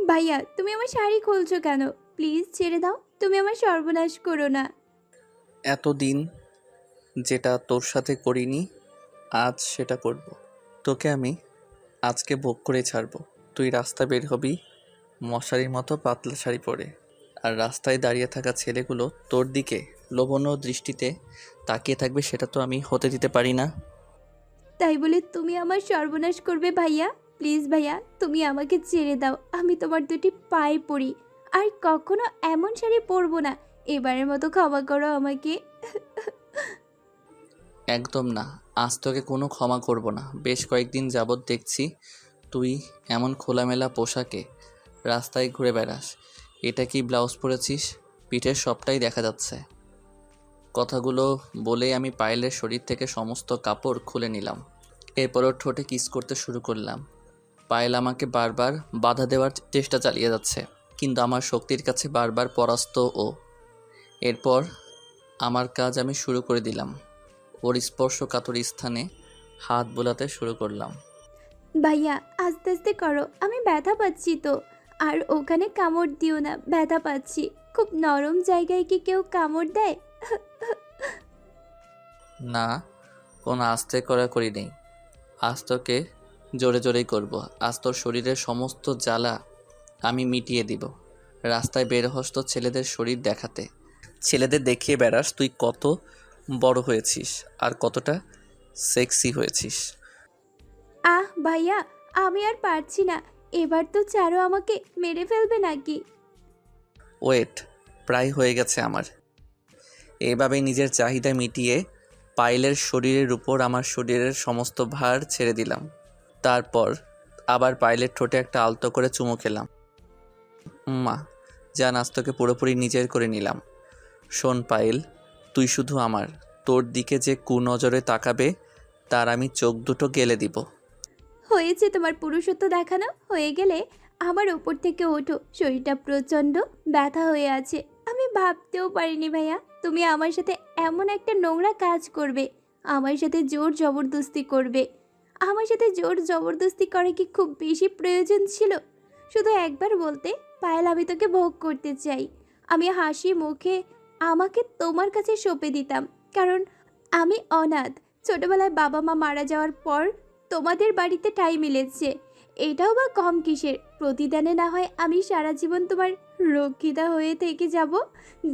ভাইয়া, তুমি আমার শাড়ি খুলছো কেন? প্লিজ ছেড়ে দাও, তুমি আমার সর্বনাশ করো না। এতদিন যেটা তোর সাথে করিনি আজ সেটা করব। তোকে আমি আজকে ভোগ করে ছাড়বো। তুই রাস্তা বের হবি মশারির মতো পাতলা শাড়ি পরে, আর রাস্তায় দাঁড়িয়ে থাকা ছেলেগুলো তোর দিকে লোভনীয় দৃষ্টিতে তাকিয়ে থাকবে, সেটা তো আমি হতে দিতে পারি না। তাই বলে তুমি আমার সর্বনাশ করবে ভাইয়া? প্লিজ ভাইয়া, তুমি আমাকে ছেড়ে দাও, আমি তোমার দুটি পায়ে পড়ি। আর কখনো এমন শাড়ি পরবো না। এবারের মতো ক্ষমা করো আমাকে। একদম না, আজ তোকে কোনো ক্ষমা করব না। বেশ কয়েকদিন যাবৎ দেখছি তুই এমন খোলামেলা পোশাকে রাস্তায় ঘুরে বেড়াস। এটা কি ব্লাউজ পরেছিস? পিঠের সবটাই দেখা যাচ্ছে। কথাগুলো বলেই আমি পায়েলের শরীর থেকে সমস্ত কাপড় খুলে নিলাম। এরপর ওর ঠোঁটে কিস করতে শুরু করলাম। পায়েল আমাকে বারবার বাধা দেওয়ার চেষ্টা চালিয়ে যাচ্ছে, কিন্তু আমার শক্তির কাছে বারবার পরাস্ত ও। এরপর আমার কাজ আমি শুরু করে দিলাম। ওর স্পর্শকাতর স্থানে হাত বোলাতে শুরু করলাম। ভাইয়া, আস্তে আস্তে করো, আমি ব্যথা পাচ্ছি তো। আর ওখানে কামড় দিও না, ব্যথা পাচ্ছি। খুব নরম জায়গায় কি কেউ কামড় দেয়? না, কোনো আস্তে কড়াকড়ি নেই। আজ তোকে জোরে জোরেই করব। আজ তোর শরীরের সমস্ত জ্বালা আমি মিটিয়ে দিব। রাস্তায় বের হস তো ছেলেদের শরীর দেখাতে। ছেলেদের দেখিয়ে বেড়াস তুই কত বড় হয়েছিস আর কতটা সেক্সি হয়েছিস। আহ ভাইয়া, আমি আর পারছি না। এবার তো চারো আমাকে মেরে ফেলবে নাকি? ওয়েট, প্রায় হয়ে গেছে আমার। এভাবে নিজের চাহিদা মিটিয়ে পায়েলের শরীরের উপর আমার শরীরের সমস্ত ভার ছেড়ে দিলাম। তারপর আবার পায়েলের ঠোঁটে একটা আলতো করে চুমু খেলাম। মা, যা নাস্তকে পুরোপুরি নিজের করে নিলাম। শোন পায়েল, তুই শুধু আমার। তোর দিকে যে কুনজরে তাকাবে তার আমি চোখ দুটো গেলে দিব। হয়েছে তোমার পুরুষত্ব দেখানো, হয়ে গেলে আমার ওপর থেকে ওঠো। শরীরটা প্রচণ্ড ব্যথা হয়ে আছে। আমি ভাবতেও পারিনি ভাইয়া তুমি আমার সাথে এমন একটা নোংরা কাজ করবে। আমার সাথে জোর জবরদস্তি করবে। আমার সাথে জোর জবরদস্তি করা কি খুব বেশি প্রয়োজন ছিল? শুধু একবার বলতে, পায়েল আমি তোকে ভোগ করতে চাই। আমি হাসি মুখে আমাকে তোমার কাছে সঁপে দিতাম। কারণ আমি অনাথ। ছোটবেলায় বাবা মা মারা যাওয়ার পর তোমাদের বাড়িতে ঠাঁই মিলেছে। এটাও বা কম কিসের? প্রতিদানে না হয় আমি সারা জীবন তোমার রক্ষিতা হয়ে থেকে যাব।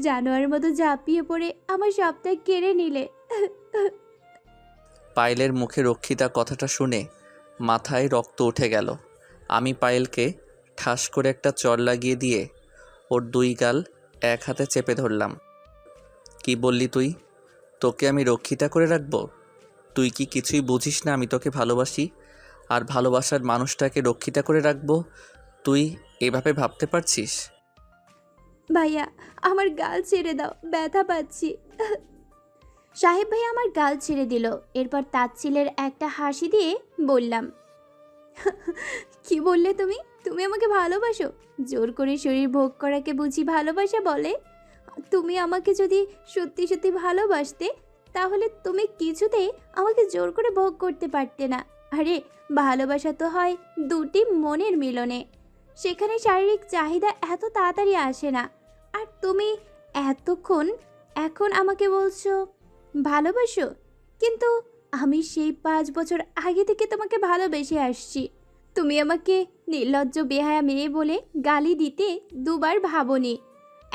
জানোয়ারের মতো ঝাঁপিয়ে পড়ে আমার সবটা কেড়ে নিলে। পায়েলের মুখে রক্ষিতা কথাটা শুনে মাথায় রক্ত উঠে গেল। আমি পায়েলকে ঠাস করে একটা চড় লাগিয়ে দিয়ে ওর দুই গাল এক হাতে চেপে ধরলাম। কি বললি তুই? তোকে আমি রক্ষিতা করে রাখবো? তুই কি কিছুই বুঝিস না আমি তোকে ভালোবাসি? আর ভালোবাসার মানুষটাকে রক্ষিতা করে রাখবো তুই এভাবে ভাবতে পারছিস? ভাইয়া, আমার গাল ছেড়ে দাও, ব্যথা পাচ্ছি। সাহেব ভাই আমার গাল ছেড়ে দিল। এরপর তাচ্ছিলের একটা হাসি দিয়ে বললাম, কি বললে তুমি? তুমি আমাকে ভালোবাসো? জোর করে শরীর ভোগ করাকে বুঝি ভালোবাসা বলে? তুমি আমাকে যদি সত্যি সত্যি ভালোবাসতে, তাহলে তুমি কিছুতেই আমাকে জোর করে ভোগ করতে পারতে না। আরে, ভালোবাসা তো হয় দুটি মনের মিলনে। সেখানে শারীরিক চাহিদা এত তাড়াতাড়ি আসে না। আর তুমি এতক্ষণ এখন আমাকে বলছো ভালোবাসো, কিন্তু আমি সেই 5 বছর আগে থেকে তোমাকে ভালোবেসে আসছি। তুমি আমাকে নির্লজ্জ বেহায়া মেয়ে বলে গালি দিতে দুবার ভাবনি।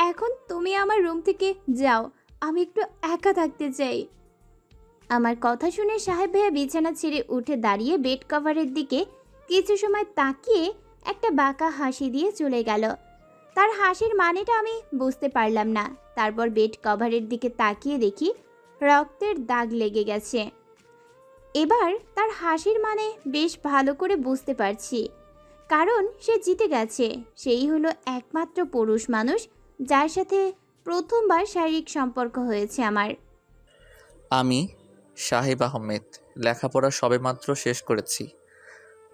এখন তুমি আমার রুম থেকে যাও, আমি একটু একা থাকতে চাই। আমার কথা শুনে সাহেব ভাইয়া বিছানা ছেড়ে উঠে দাঁড়িয়ে বেড কভারের দিকে কিছু সময় তাকিয়ে একটা বাঁকা হাসি দিয়ে চলে গেল। তার হাসির মানেটা আমি বুঝতে পারলাম না। তারপর বেড কভারের দিকে তাকিয়ে দেখি রক্তের দাগ লেগে গেছে। এবার তার হাসির মানে বেশ ভালো করে বুঝতে পারছি। কারণ সে জিতে গেছে। সেই হলো একমাত্র পুরুষ মানুষ যার সাথে প্রথমবার শারীরিক সম্পর্ক হয়েছে আমার। আমি সাহেব আহমেদ, লেখাপড়া সবেমাত্র শেষ করেছি।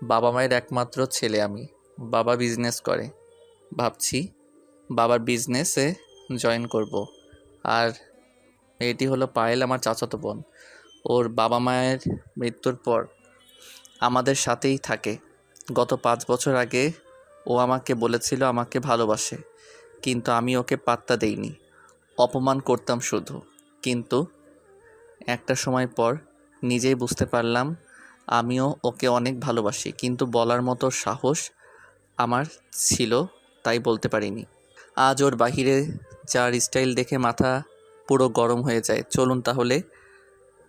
বাবা মায়ের একমাত্র ছেলে আমি। বাবা বিজনেস করে। ভাবছি বাবার বিজনেসে জয়েন করব। আর এটি হলো পায়েল, আমার চাচাতো বোন। ওর বাবা মায়ের মৃত্যুর পর আমাদের সাথেই থাকে। গত 5 বছর আগে ও আমাকে বলেছিল আমাকে ভালোবাসে, কিন্তু আমি ওকে পাত্তা দেইনি, অপমান করতাম শুধু। কিন্তু একটা সময় পর নিজেই বুঝতে পারলাম আমিও ওকে অনেক ভালোবাসি, কিন্তু বলার মতো সাহস আমার ছিল তাই বলতে পারিনি। আজ ওর বাহিরে যার স্টাইল দেখে মাথা পুরো গরম হয়ে যায়। চলুন তাহলে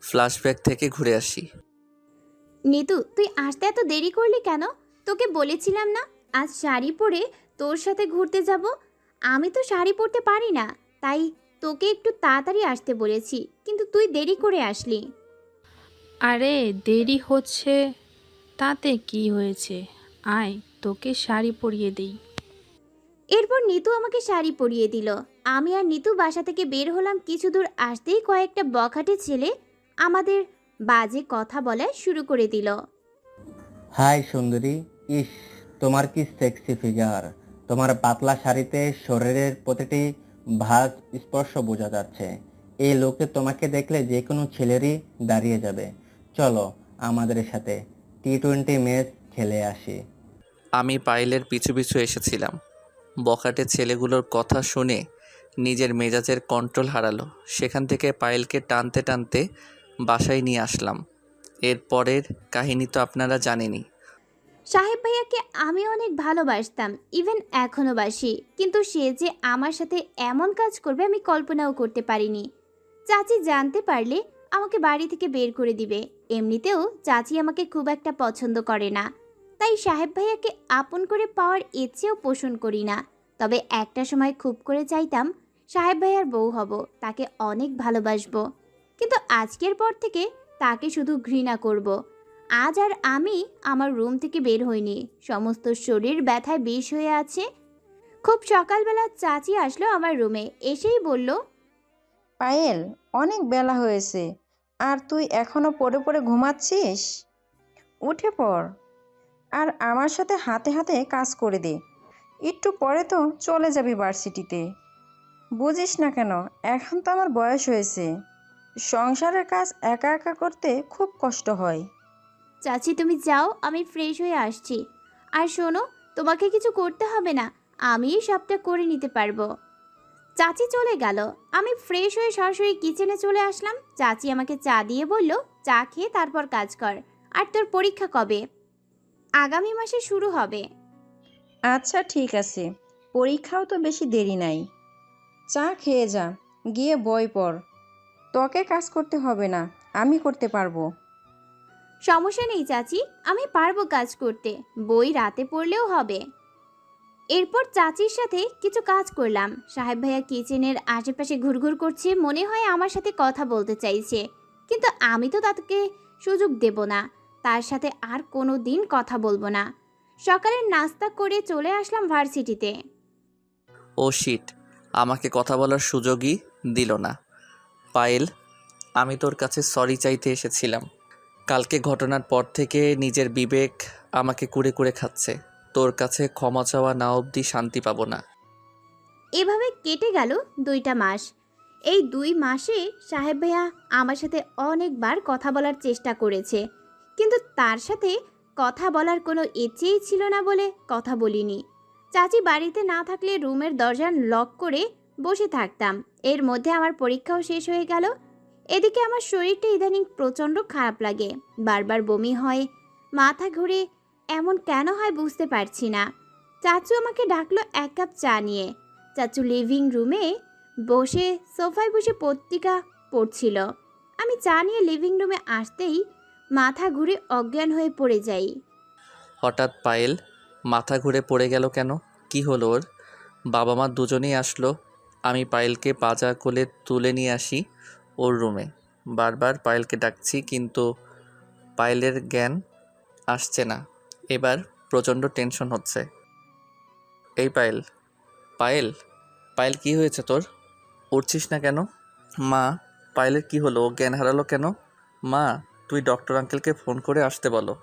ফ্ল্যাশব্যাক থেকে ঘুরে আসি। নিতু, তুই আসতে এত দেরি করলি কেন? তোকে বলেছিলাম না আজ শাড়ি পরে তোর সাথে ঘুরতে যাব। আমি তো শাড়ি পরতে পারি না, তাই তোকে একটু তাড়াতাড়ি আসতে বলেছি, কিন্তু তুই দেরি করে আসলি। আরে দেরি হচ্ছে তাতে কি হয়েছে? আয় তোকে শাড়ি পরিয়ে দেই। এরপর নিতু আমাকে শাড়ি পরিয়ে দিল। আমি আর নিতু বাসা থেকে বের হলাম। কিছু দূর আসতেই কয়েকটা বখাটে ছেলে আমাদের বাজে কথা বলা শুরু করে দিল। হাই সুন্দরী, ইস তোমার কি সেক্সি ফিগার! তোমার পাতলা শাড়িতে শরীরের প্রতিটি ভাঁজ স্পর্শ বোঝা যাচ্ছে। এই লোকে তোমাকে দেখলে যে কোনো ছেলেরই দাঁড়িয়ে যাবে। চলো আমাদের সাথে টি-20 ম্যাচ খেলে আসি। আমি পায়েলের পিছু পিছু এসেছিলাম। বখাটে ছেলেগুলোর কথা শুনে নিজের মেজাজের কন্ট্রোল হারালো। সেখান থেকে পায়েলকে টানতে টানতে বাসায় নিয়ে আসলাম। এর পরের কাহিনী তো আপনারা জানেনই। সাহেব ভাইয়াকে আমি অনেক ভালোবাসতাম, ইভেন এখনও বাসি, কিন্তু সে যে আমার সাথে এমন কাজ করবে আমি কল্পনাও করতে পারিনি। চাচি জানতে পারলে আমাকে বাড়ি থেকে বের করে দিবে। এমনিতেও চাচি আমাকে খুব একটা পছন্দ করে না, তাই সাহেব ভাইয়াকে আপন করে পাওয়ার ইচ্ছেও পোষণ করি না। তবে একটা সময় খুব করে চাইতাম সাহেব ভাইয়ার বউ হব, তাকে অনেক ভালোবাসবো। কিন্তু আজকের পর থেকে তাকে শুধু ঘৃণা করব। আজ আর আমি আমার রুম থেকে বের হইনি, সমস্ত শরীর ব্যথায় বিষ হয়ে আছে। খুব সকালবেলা চাচি আসলো আমার রুমে, এসেই বলল, পায়েল, অনেক বেলা হয়েছে আর তুই এখনো পড়ে পড়ে ঘুমাচ্ছিস? উঠে পড় আর আমার সাথে হাতে হাতে কাজ করে দে। একটু পরে তো চলে যাবি ভার্সিটিতে। বুঝিস না কেন, এখন তো আমার বয়স হয়েছে। সংসারের কাজ একা একা করতে খুব কষ্ট হয়। চাচি তুমি যাও, আমি ফ্রেশ হয়ে আসছি। আর শোনো, তোমাকে কিছু করতে হবে না, আমিই সবটা করে নিতে পারবো। চাচি চলে গেল। আমি ফ্রেশ হয়ে সরাসরি কিচেনে চলে আসলাম। চাচি আমাকে চা দিয়ে বলল, চা খেয়ে তারপর কাজ কর। আর তোর পরীক্ষা কবে? আগামী মাসে শুরু হবে। আচ্ছা ঠিক আছে, পরীক্ষাও তো বেশি দেরি নাই। চা খেয়ে যা, গিয়ে বই পড়। তোকে কাজ করতে হবে না, আমি করতে পারবো। সমস্যা নেই চাচি, আমি পারবো কাজ করতে, বই রাতে পড়লেও হবে। এরপর চাচির সাথে কিছু কাজ করলাম। সাহেব ভাইয়া কিচেনের আশেপাশে ঘুরঘুর করছে, মনে হয় আমার সাথে কথা বলতে চাইছে, কিন্তু আমি তো তাকে সুযোগ দেব না। তার সাথে আর কোনো দিন কথা বলবো না। সকালের নাস্তা করে চলে আসলাম ভার্সিটিতে। ও শিট, আমাকে কথা বলার সুযোগই দিল না। পায়েল, আমি তোর কাছে সরি চাইতে এসেছিলাম। কালকে ঘটনার পর থেকে নিজের বিবেক আমাকে কুরে কুরে খাচ্ছে। তোর কাছে ক্ষমা চাওয়া না অবধি শান্তি পাবো না। এভাবে কেটে গেল 2টা মাস। এই 2 মাসে সাহেব ভাইয়া আমার সাথে অনেকবার কথা বলার চেষ্টা করেছে, কিন্তু তার সাথে কথা বলার কোনো ইচ্ছেই ছিল না বলে কথা বলিনি। চাচি বাড়িতে না থাকলে রুমের দরজা লক করে বসে থাকতাম। এর মধ্যে আমার পরীক্ষাও শেষ হয়ে গেল। এদিকে আমার শরীরটা ইদানিং প্রচণ্ড খারাপ লাগে, বারবার বমি হয়, মাথা ঘুরে। এমন কেন হয় বুঝতে পারছি না। চাচু আমাকে ডাকলো এক কাপ চা নিয়ে। চাচু লিভিং রুমে বসে সোফায় বসে পত্রিকা পড়ছিল। আমি চা নিয়ে লিভিং রুমে আসতেই মাথা ঘুরে অজ্ঞান হয়ে পড়ে যাই। হঠাৎ পায়েল মাথা ঘুরে পড়ে গেল কেন? কি হলো ওর? বাবা মা দুজনেই আসলো। আমি পায়েলকে পাজা কোলে তুলে নিয়ে আসি ওর রুমে। বারবার পায়েলকে ডাকছি, কিন্তু পায়েলের জ্ঞান আসছে না। এবার প্রচণ্ড টেনশন হচ্ছে। এই পায়েল, পায়েল, পায়েল কি হয়েছে তোর? উঠছিস না কেন? মা, পায়েলের কি হলো? ও জ্ঞান হারালো কেন? মা, তুই ডক্টর আঙ্কেলকে ফোন করে আসতে বলো।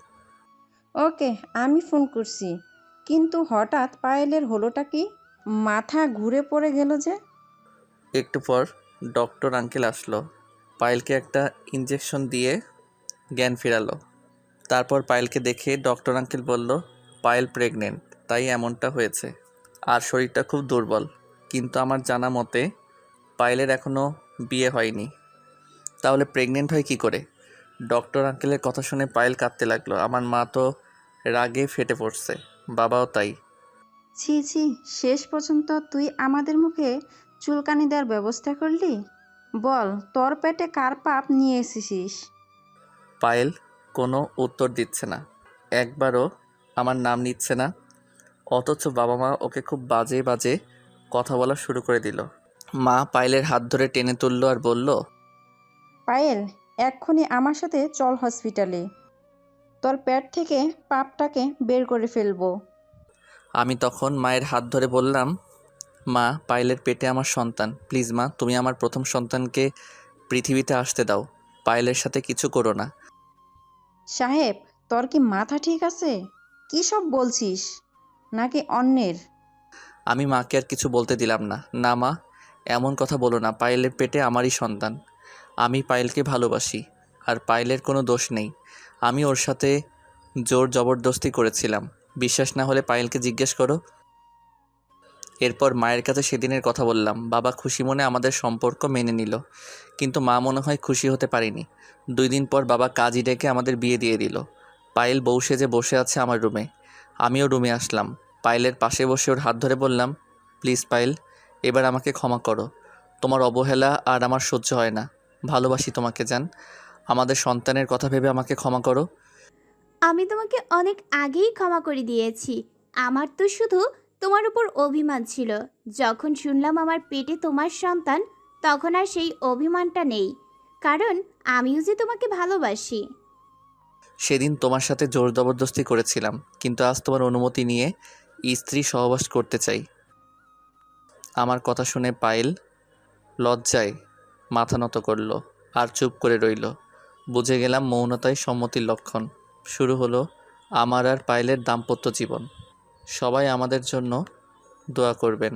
ওকে, আমি ফোন করছি, কিন্তু হঠাৎ পায়েলের হলোটা কি? মাথা ঘুরে পড়ে গেল যে। একটু পর ডক্টর আঙ্কেল আসলো। পায়েলকে একটা ইঞ্জেকশন দিয়ে জ্ঞান ফেরালো। তারপর পায়েলকে দেখে ডক্টর আঙ্কেল বলল, পায়েল প্রেগনেন্ট। তাই এমনটা হয়েছে। আর শরীরটা খুব দুর্বল। কিন্তু আমার জানা মতে পায়েলের এখনও বিয়ে হয়নি। তাহলে প্রেগনেন্ট হয় কী করে? ডক্টর আঙ্কেলের কথা শুনে পায়েল কাঁদতে লাগলো। আমার মা তো রাগে ফেটে পড়ছে, বাবাও তাই। ছি ছি, শেষ পর্যন্ত তুই আমাদের মুখে চুলকানি দেওয়ার ব্যবস্থা করলি? বল, তোর পেটে কার পাপ নিয়ে এসেছিস? পায়েল কোনো উত্তর দিচ্ছে না, একবারও আমার নাম নিচ্ছে না। অথচ বাবা মা ওকে খুব বাজে বাজে কথা বলা শুরু করে দিল। মা পায়েলের হাত ধরে টেনে তুললো আর বলল, পায়েল, এক্ষুনি আমার সাথে চল হসপিটালে। তোর পেট থেকে পাপটাকে বের করে ফেলবো। আমি তখন মায়ের হাত ধরে বললাম, মা, পায়েলের পেটে আমার সন্তান, প্লিজ মা, তুমি আমার প্রথম সন্তানকে পৃথিবীতে আসতে দাও, পায়েলের সাথে কিছু করো না। সাহেব, তোর কি মাথা ঠিক আছে? কী সব বলছিস? নাকি অন্যের? আমি মাকে আর কিছু বলতে দিলাম না। না মা, এমন কথা বলো না, পায়েলের পেটে আমারই সন্তান। আমি পায়েলকে ভালোবাসি, আর পায়েলের কোনো দোষ নেই। আমি ওর সাথে জোর জবরদস্তি করেছিলাম। বিশ্বাস না হলে পায়েলকে জিজ্ঞেস করো। এরপর মায়ের কাছে সেদিনের কথা বললাম। বাবা খুশি মনে আমাদের সম্পর্ক মেনে নিল, কিন্তু মা মনে হয় খুশি হতে পারিনি। 2 দিন পর বাবা কাজী ডেকে আমাদের বিয়ে দিয়ে দিল। পায়েল বউ সেজে বসে আছে আমার রুমে। আমিও রুমে আসলাম। পায়েলের পাশে বসে ওর হাত ধরে বললাম, প্লিজ পায়েল, এবার আমাকে ক্ষমা করো। তোমার অবহেলা আর আমার সহ্য হয় না। ভালোবাসি তোমাকে জান। আমাদের সন্তানের কথা ভেবে আমাকে ক্ষমা করো। আমি তোমাকে অনেক আগেই ক্ষমা করে দিয়েছি। আমার তো শুধু তোমার উপর অভিমান ছিল। যখন শুনলাম আমার পেটে তোমার সন্তান, তখন আর সেই অভিমানটা নেই, কারণ আমিও যে তোমাকে ভালোবাসি। সেদিন তোমার সাথে জোর জবরদস্তি করেছিলাম, কিন্তু আজ তোমার অনুমতি নিয়ে স্ত্রী সহবাস করতে চাই। আমার কথা শুনে পায়েল লজ্জায় মাথা নত করল আর চুপ করে রইল। বুঝে গেলাম মৌনতাই সম্মতির লক্ষণ। শুরু হলো আমার আর পায়েলের দাম্পত্য জীবন। সবাই আমাদের জন্য দোয়া করবেন।